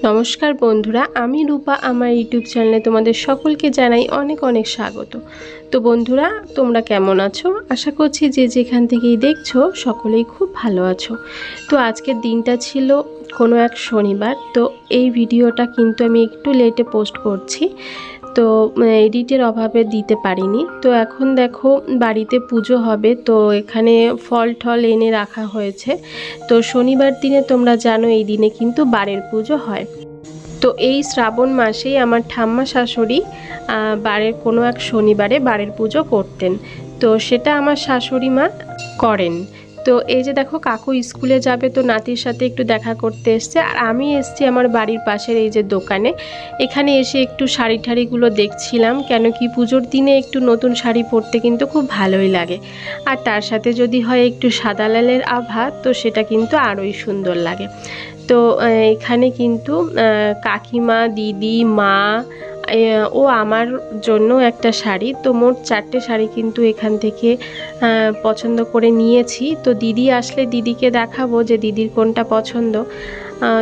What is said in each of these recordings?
নমস্কার বন্ধুরা, আমি রূপা। আমার ইউটিউব চ্যানেলে তোমাদের সকলকে জানাই অনেক অনেক স্বাগত। তো বন্ধুরা, তোমরা কেমন আছো? আশা করছি যে যেখান থেকেই দেখছো সকলেই খুব ভালো আছো। তো আজকের দিনটা ছিল কোনো এক শনিবার। তো এই ভিডিওটা কিন্তু আমি একটু লেটে পোস্ট করছি, তো এডিটের অভাবে দিতে পারিনি। তো এখন দেখো বাড়িতে পুজো হবে, তো এখানে ফল টল এনে রাখা হয়েছে। তো শনিবার দিনে তোমরা জানো এই দিনে কিন্তু বারের পুজো হয়। তো এই শ্রাবণ মাসেই আমার ঠাম্মা শাশুড়ি বারের কোনো এক শনিবারে বারের পুজো করতেন। তো সেটা আমার শাশুড়ি মা করেন। তো এই যে দেখো কাকু স্কুলে যাবে, তো নাতির সাথে একটু দেখা করতে এসছে। আর আমি এসছি আমার বাড়ির পাশের এই যে দোকানে। এখানে এসে একটু শাড়ি ঠাড়িগুলো দেখছিলাম, কেন কি পুজোর দিনে একটু নতুন শাড়ি পরতে কিন্তু খুব ভালোই লাগে। আর তার সাথে যদি হয় একটু সাদা লালের আভা, তো সেটা কিন্তু আরোই সুন্দর লাগে। তো এখানে কিন্তু কাকিমা, দিদি, মা ও আমার জন্য একটা শাড়ি, তো মোট 4টে শাড়ি কিন্তু এখান থেকে পছন্দ করে নিয়েছি। তো দিদি আসলে দিদিকে দেখাবো যে দিদির কোনটা পছন্দ।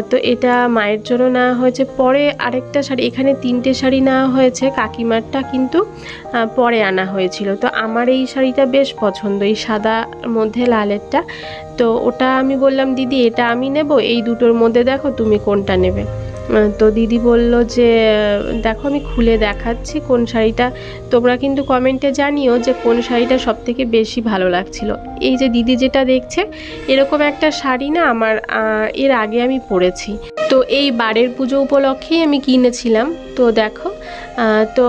তো এটা মায়ের জন্য নেওয়া হয়েছে। পরে আরেকটা শাড়ি, এখানে 3টে শাড়ি নেওয়া হয়েছে, কাকিমারটা কিন্তু পরে আনা হয়েছিল। তো আমার এই শাড়িটা বেশ পছন্দ, এই সাদার মধ্যে লালেরটা। তো ওটা আমি বললাম দিদি এটা আমি নেব, এই দুটোর মধ্যে দেখো তুমি কোনটা নেবে। তো দিদি বলল যে দেখো আমি খুলে দেখাচ্ছি কোন শাড়িটা। তোমরা কিন্তু কমেন্টে জানিও যে কোন শাড়িটা সবথেকে বেশি ভালো লাগছিল। এই যে দিদি যেটা দেখছে, এরকম একটা শাড়ি না আমার এর আগে আমি পরেছি। তো এই বারের পুজো উপলক্ষেই আমি কিনেছিলাম। তো দেখো তো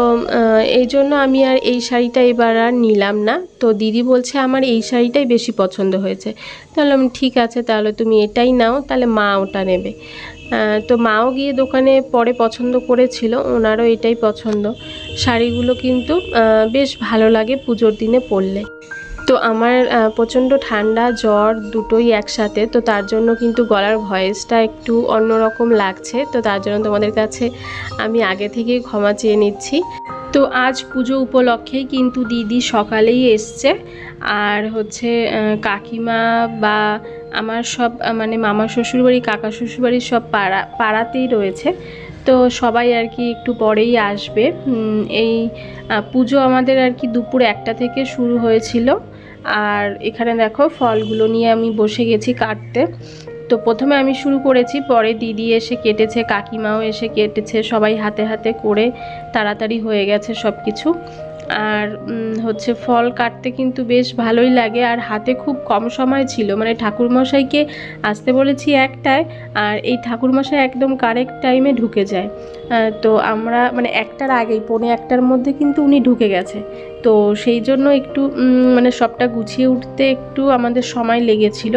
এই জন্য আমি আর এই শাড়িটা এবার আর নিলাম না। তো দিদি বলছে আমার এই শাড়িটাই বেশি পছন্দ হয়েছে। তাহলে আমি ঠিক আছে, তাহলে তুমি এটাই নাও, তাহলে মা ওটা নেবে। তো মাও গিয়ে দোকানে পরে পছন্দ করেছিল, ওনারও এটাই পছন্দ। শাড়িগুলো কিন্তু বেশ ভালো লাগে পুজোর দিনে পরলে। তো আমার প্রচণ্ড ঠান্ডা জ্বর দুটোই একসাথে, তো তার জন্য কিন্তু গলার ভয়েসটা একটু অন্যরকম লাগছে। তো তার জন্য তোমাদের কাছে আমি আগে থেকেই ক্ষমা চেয়ে নিচ্ছি। তো আজ পুজো উপলক্ষেই কিন্তু দিদি সকালেই এসছে। আর হচ্ছে কাকিমা বা আমার সব মানে মামা শ্বশুরবাড়ি, কাকা শ্বশুরবাড়ির সব পাড়াতেই রয়েছে। তো সবাই আর কি একটু পরেই আসবে। এই পুজো আমাদের আর কি দুপুর 1টা থেকে শুরু হয়েছিল। আর এখানে দেখো ফলগুলো নিয়ে আমি বসে গেছি কাটতে। তো প্রথমে আমি শুরু করেছি, পরে দিদি এসে কেটেছে, কাকিমাও এসে কেটেছে, সবাই হাতে হাতে করে তাড়াতাড়ি হয়ে গেছে সব কিছু। আর হচ্ছে ফল কাটতে কিন্তু বেশ ভালোই লাগে। আর হাতে খুব কম সময় ছিল, মানে ঠাকুরমশাইকে আসতে বলেছি 1টায়, আর এই ঠাকুরমশাই একদম কারেক্ট টাইমে ঢুকে যায়। তো আমরা মানে 1টার আগেই 1:45টার মধ্যে কিন্তু উনি ঢুকে গেছে। তো সেই জন্য একটু মানে সবটা গুছিয়ে উঠতে একটু আমাদের সময় লেগেছিল।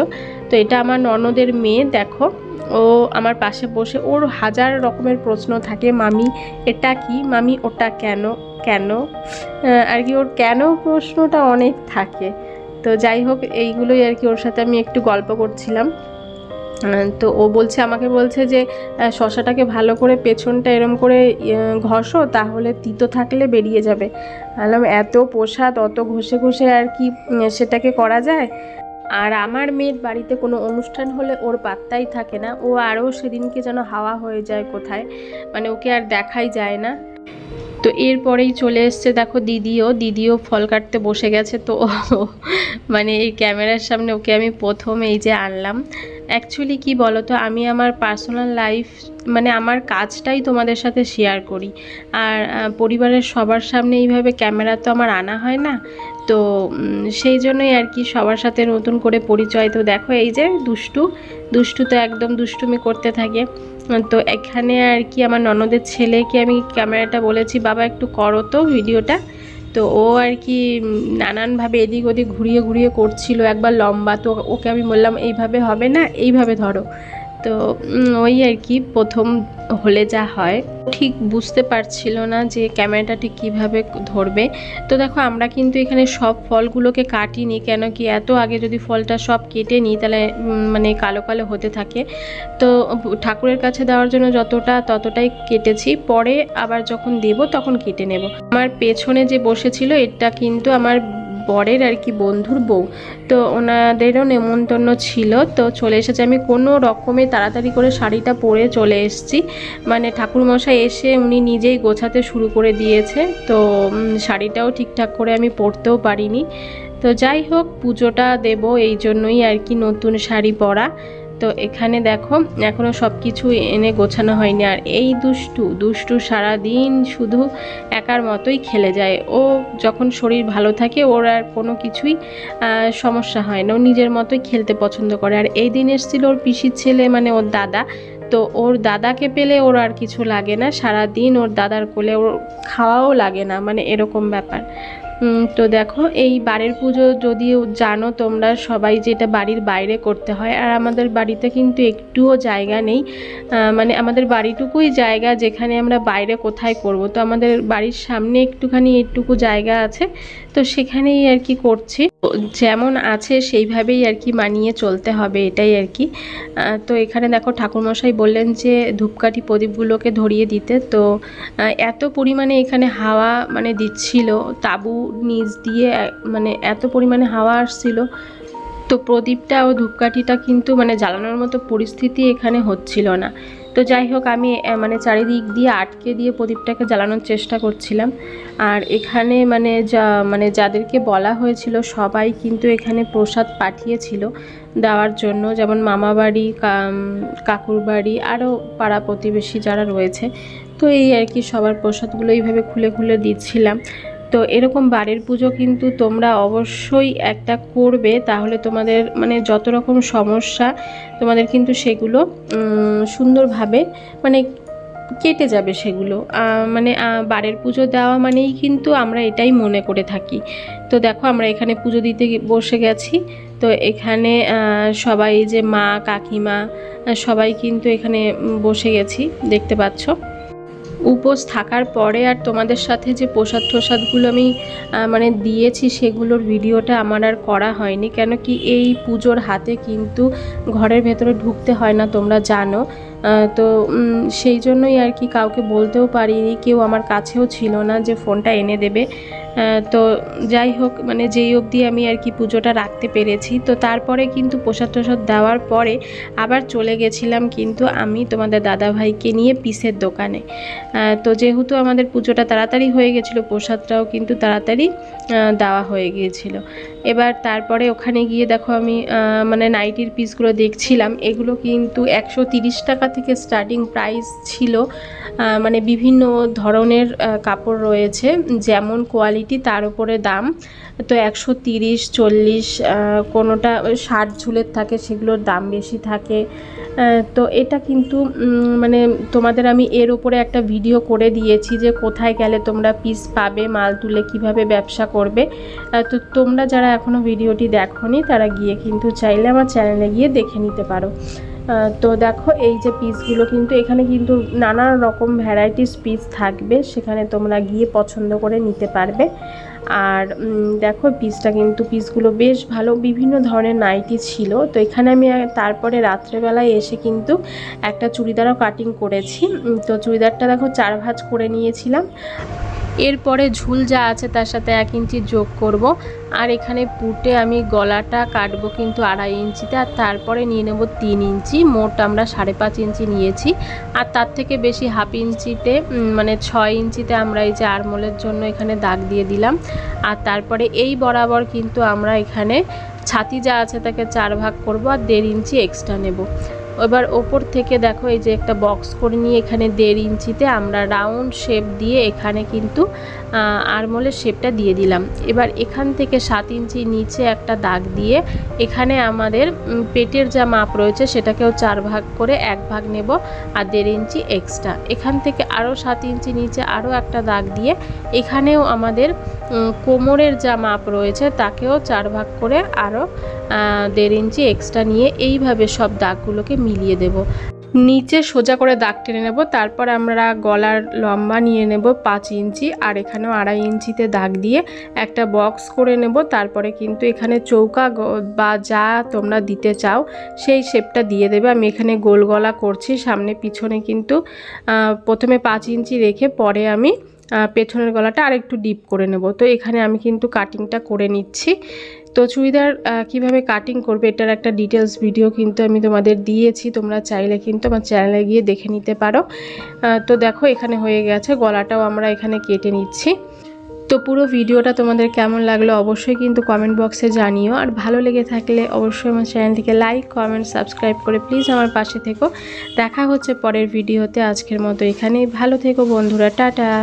তো এটা আমার ননদের মেয়ে, দেখো ও আমার পাশে বসে, ওর হাজার রকমের প্রশ্ন থাকে, মামি এটা কি, মামি ওটা কেন কেন আর কি, ওর কেন প্রশ্নটা অনেক থাকে। তো যাই হোক, এইগুলোই আর কি ওর সাথে আমি একটু গল্প করছিলাম। তো ও বলছে, আমাকে বলছে যে শশাটাকে ভালো করে পেছনটা এরম করে ঘষো, তাহলে তিতো থাকলে বেরিয়ে যাবে। বললাম এত প্রসাদ অত ঘষে ঘষে আর কি সেটাকে করা যায়। আর আমার মেয়ের বাড়িতে কোনো অনুষ্ঠান হলে ওর পাত্তাই থাকে না, ও আরও সেদিনকে যেন হাওয়া হয়ে যায় কোথায়, মানে ওকে আর দেখাই যায় না। তো এরপরেই চলে এসছে দেখো দিদিও ফল কাটতে বসে গেছে। তো মানে এই ক্যামেরার সামনে ওকে আমি প্রথম এই যে আনলাম। অ্যাকচুয়ালি কি বলো তো, আমি আমার পার্সোনাল লাইফ মানে আমার কাজটাই তোমাদের সাথে শেয়ার করি। আর পরিবারের সবার সামনে এইভাবে ক্যামেরা তো আমার আনা হয় না। তো সেই জন্যই আর কি সবার সাথে নতুন করে পরিচয়। তো দেখো এই যে দুষ্টু তো একদম দুষ্টুমি করতে থাকে। তো এখানে আর কি আমার ননদের ছেলেকে আমি ক্যামেরাটা বলেছি বাবা একটু করো তো ভিডিওটা। তো ও আর কি নানানভাবে এদিক ওদিক ঘুরিয়ে ঘুরিয়ে করছিল, একবার লম্বা, তো ওকে আমি বললাম এইভাবে হবে না, এইভাবে ধরো। তো ওই আর কি প্রথম হলে যা হয়, ঠিক বুঝতে পারছিল না যে ক্যামেরাটা ঠিক কীভাবে ধরবে। তো দেখো আমরা কিন্তু এখানে সব ফলগুলোকে কাটিনি, কেন কি এত আগে যদি ফলটা সব কেটে নিই তাহলে মানে কালো কালো হতে থাকে। তো ঠাকুরের কাছে দেওয়ার জন্য ততটাই কেটেছি, পরে আবার যখন দেব তখন কেটে নেব। আমার পেছনে যে বসেছিল এটা কিন্তু আমার বরের আর কি বন্ধুর বউ, তো ওনাদেরও নেমন্তন্ন ছিল, তো চলে এসেছে। আমি কোনো রকমে তাড়াতাড়ি করে শাড়িটা পরে চলে এসেছি, মানে ঠাকুরমশাই এসে উনি নিজেই গোছাতে শুরু করে দিয়েছে, তো শাড়িটাও ঠিকঠাক করে আমি পরতেও পারিনি। তো যাই হোক, পুজোটা দেব এই জন্যই আর কি নতুন শাড়ি পরা। তো এখানে দেখো এখনও সব কিছু এনে গোছানো হয়নি। আর এই দুষ্টু সারাদিন শুধু একার মতোই খেলে যায়। ও যখন শরীর ভালো থাকে ওর আর কোনো কিছুই সমস্যা হয় না, ও নিজের মতোই খেলতে পছন্দ করে। আর এই দিন এসেছিল ওর পিসির ছেলে, মানে ওর দাদা, তো ওর দাদাকে পেলে ওর আর কিছু লাগে না, সারাদিন ওর দাদার কোলে, ওর খাওয়াও লাগে না, মানে এরকম ব্যাপার। তো দেখো এই বাড়ির পুজো যদিও জানো তোমরা সবাই, যেটা বাড়ির বাইরে করতে হয়। আর আমাদের বাড়িতে কিন্তু একটুও জায়গা নেই, মানে আমাদের বাড়িটুকুই জায়গা যেখানে আমরা বাইরে কোথায় করব। তো আমাদের বাড়ির সামনে একটুখানি একটুকু জায়গা আছে, তো সেখানেই আর কি করছি। যেমন আছে সেইভাবেই আর কি মানিয়ে চলতে হবে, এটাই আর কি। তো এখানে দেখো ঠাকুরমশাই বললেন যে ধূপকাঠি প্রদীপগুলোকে ধরিয়ে দিতে। তো এত পরিমাণে এখানে হাওয়া মানে দিচ্ছিল, তাঁবু নিচ দিয়ে মানে এত পরিমাণে হাওয়া আসছিল, তো প্রদীপটা ও ধূপকাঠিটা কিন্তু মানে জ্বালানোর মতো পরিস্থিতি এখানে হচ্ছিল না। তো যাই হোক, আমি মানে চারিদিক দিয়ে আটকে দিয়ে প্রদীপটাকে জ্বালানোর চেষ্টা করছিলাম। আর এখানে মানে যাদেরকে বলা হয়েছিল সবাই কিন্তু এখানে প্রসাদ পাঠিয়েছিল দেওয়ার জন্য, যেমন মামাবাড়ি, কাকুর বাড়ি, আরও পাড়া প্রতিবেশী যারা রয়েছে। তো এই আর কি সবার প্রসাদগুলো এইভাবে খুলে খুলে দিচ্ছিলাম। তো এরকম বাড়ির পুজো কিন্তু তোমরা অবশ্যই একটা করবে, তাহলে তোমাদের মানে যত রকম সমস্যা তোমাদের কিন্তু সেগুলো সুন্দরভাবে মানে কেটে যাবে সেগুলো। মানে বাড়ির পুজো দেওয়া মানেই কিন্তু আমরা এটাই মনে করে থাকি। তো দেখো আমরা এখানে পুজো দিতে বসে গেছি। তো এখানে সবাই, যে মা কাকিমা সবাই কিন্তু এখানে বসে গেছি, দেখতে পাচ্ছ। উপোস থাকার পরে আর তোমাদের সাথে যে প্রসাদগুলো আমি মানে দিয়েছি সেগুলোর ভিডিওটা আমার আর করা হয়নি, কেন কি এই পুজোর হাতে কিন্তু ঘরের ভেতরে ঢুকতে হয় না, তোমরা জানো। তো সেই জন্যই আর কি কাউকে বলতেও পারিনি, কেউ আমার কাছেও ছিল না যে ফোনটা এনে দেবে। তো যাই হোক, মানে যেই অবধি আমি আর কি পুজোটা রাখতে পেরেছি। তো তারপরে কিন্তু প্রসাদ দেওয়ার পরে আবার চলে গেছিলাম কিন্তু আমি তোমাদের দাদাভাইকে নিয়ে পিসের দোকানে। তো যেহেতু আমাদের পুজোটা তাড়াতাড়ি হয়ে গেছিলো, প্রসাদটাও কিন্তু তাড়াতাড়ি দেওয়া হয়ে গিয়েছিল। এবার তারপরে ওখানে গিয়ে দেখো আমি মানে নাইটির পিসগুলো দেখছিলাম। এগুলো কিন্তু 130 টাকা থেকে স্টার্টিং প্রাইস ছিল। মানে বিভিন্ন ধরনের কাপড় রয়েছে, যেমন কোয়ালিটি তার উপরে দাম। তো 130, 40, কোনোটা 60 ঝুলের থাকে, সেগুলোর দাম বেশি থাকে। তো এটা কিন্তু মানে তোমাদের আমি এর উপরে একটা ভিডিও করে দিয়েছি যে কোথায় গেলে তোমরা পিস পাবে, মাল তুলে কিভাবে ব্যবসা করবে। তো তোমরা যারা এখনও ভিডিওটি দেখোনি তারা গিয়ে কিন্তু চাইলে আমার চ্যানেলে গিয়ে দেখে নিতে পারো। তো দেখো এই যে পিসগুলো কিন্তু এখানে কিন্তু নানা রকম ভ্যারাইটিস পিস থাকবে, সেখানে তোমরা গিয়ে পছন্দ করে নিতে পারবে। আর দেখো পিসগুলো বেশ ভালো, বিভিন্ন ধরনের নাইটি ছিল। তো এখানে আমি তারপরে রাত্রেবেলায় এসে কিন্তু একটা চুড়িদারও কাটিং করেছি। তো চুড়িদারটা দেখো 4 ভাঁজ করে নিয়েছিলাম। এরপরে ঝুল যা আছে তার সাথে 1 ইঞ্চি যোগ করব। আর এখানে পুটে আমি গলাটা কাটবো কিন্তু 2.5 ইঞ্চিতে, আর তারপরে নিয়ে নেব 3 ইঞ্চি। মোট আমরা 5.5 ইঞ্চি নিয়েছি। আর তার থেকে বেশি হাফ ইঞ্চিতে মানে 6 ইঞ্চিতে আমরা এই যে আরমোলের জন্য এখানে দাগ দিয়ে দিলাম। আর তারপরে এই বরাবর কিন্তু আমরা এখানে ছাতি যা আছে তাকে 4 ভাগ করব আর 1.5 ইঞ্চি এক্সট্রা নেব। এবার ওপর থেকে দেখো এই যে একটা বক্স করে নিয়ে এখানে 1.5 ইঞ্চিতে আমরা রাউন্ড শেপ দিয়ে এখানে কিন্তু আরমোলের শেপটা দিয়ে দিলাম। এবার এখান থেকে 7 ইঞ্চি নিচে একটা দাগ দিয়ে এখানে আমাদের পেটের যা মাপ রয়েছে সেটাকেও 4 ভাগ করে 1 ভাগ নেব আর 1.5 ইঞ্চি এক্সট্রা। এখান থেকে আরও 7 ইঞ্চি নিচে আরও একটা দাগ দিয়ে এখানেও আমাদের কোমরের যা মাপ রয়েছে তাকেও 4 ভাগ করে আরও 1.5 ইঞ্চি এক্সট্রা নিয়ে এইভাবে সব দাগগুলোকে মিলিয়ে দেব। নিচে সোজা করে দাগ টেনে নেব। তারপর আমরা গলার লম্বা নিয়ে নেব 5 ইঞ্চি, আর এখানেও 2.5 ইঞ্চিতে দাগ দিয়ে একটা বক্স করে নেব। তারপরে কিন্তু এখানে চৌকা বা যা তোমরা দিতে চাও সেই শেপটা দিয়ে দেবে। আমি এখানে গোল গলা করছি, সামনে পিছনে কিন্তু প্রথমে 5 ইঞ্চি রেখে পরে আমি পেছনের গলাটা আর একটু ডিপ করে নেব। তো এখানে আমি কিন্তু কাটিংটা করে নিচ্ছি। তো চুড়িদার কিভাবে কাটিং করবে এটার একটা ডিটেলস ভিডিও কিন্তু আমি তোমাদের দিয়েছি, তোমরা চাইলে কিন্তু আমার চ্যানেলে গিয়ে দেখে নিতে পারো। তো দেখো এখানে হয়ে গেছে, গলাটাও আমরা এখানে কেটে নিচ্ছি। তো পুরো ভিডিওটা তোমাদের কেমন লাগলো অবশ্যই কিন্তু কমেন্ট বক্সে জানিও, আর ভালো লেগে থাকলে অবশ্যই আমার চ্যানেলটিকে লাইক কমেন্ট সাবস্ক্রাইব করে প্লিজ আমার পাশে থেকো। দেখা হচ্ছে পরের ভিডিওতে, আজকের মতো এখানেই। ভালো থেকো বন্ধুরা, টাটা।